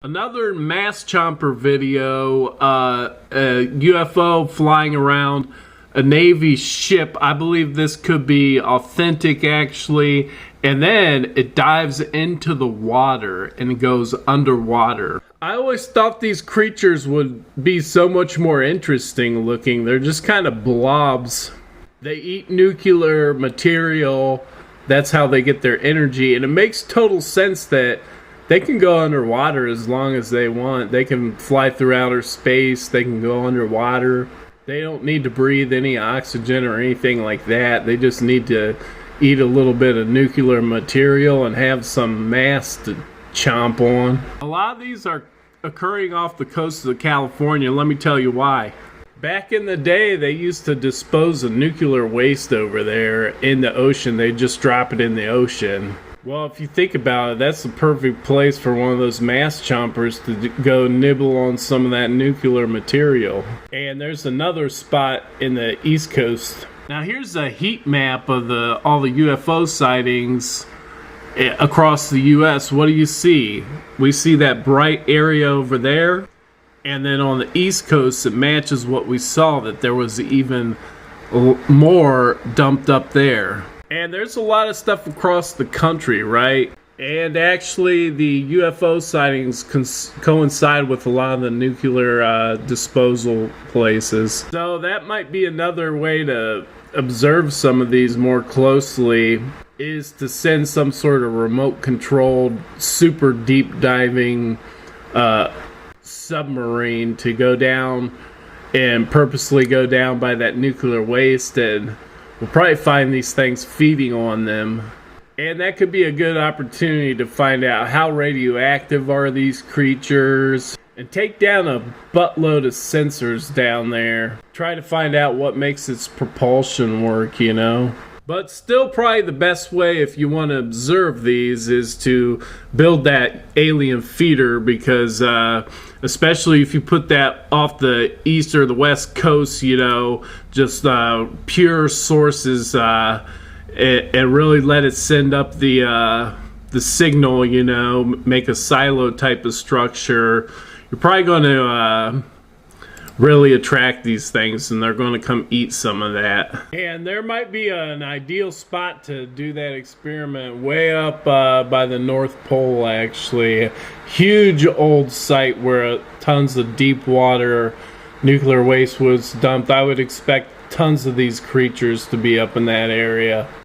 Another mass chomper video, a UFO flying around a Navy ship. I believe this could be authentic actually. And then it dives into the water and goes underwater. I always thought these creatures would be so much more interesting looking. They're just kind of blobs. They eat nuclear material. That's how they get their energy. And it makes total sense that they can go underwater as long as they want. They can fly through outer space. They can go underwater. They don't need to breathe any oxygen or anything like that. They just need to eat a little bit of nuclear material and have some mass to chomp on. A lot of these are occurring off the coast of California. Let me tell you why. Back in the day, they used to dispose of nuclear waste over there in the ocean. They just drop it in the ocean. Well, if you think about it, that's the perfect place for one of those mass chompers to go nibble on some of that nuclear material. And there's another spot in the East Coast. Now here's a heat map of all the UFO sightings across the U.S. What do you see? We see that bright area over there. And then on the East Coast, it matches what we saw, that there was even more dumped up there. And there's a lot of stuff across the country, right? And actually, the UFO sightings coincide with a lot of the nuclear disposal places. So that might be another way to observe some of these more closely, is to send some sort of remote controlled, super deep diving submarine to go down and purposely go down by that nuclear waste, and we'll probably find these things feeding on them. And that could be a good opportunity to find out how radioactive are these creatures and take down a buttload of sensors down there. Try to find out what makes its propulsion work, you know. But still, probably the best way if you want to observe these is to build that alien feeder, because especially if you put that off the east or the west coast, you know, just pure sources, and really let it send up the signal, you know, make a silo type of structure. You're probably going to really attract these things, and they're going to come eat some of that. And there might be an ideal spot to do that experiment way up by the North Pole, actually. Huge old site where tons of deep water nuclear waste was dumped. I would expect tons of these creatures to be up in that area.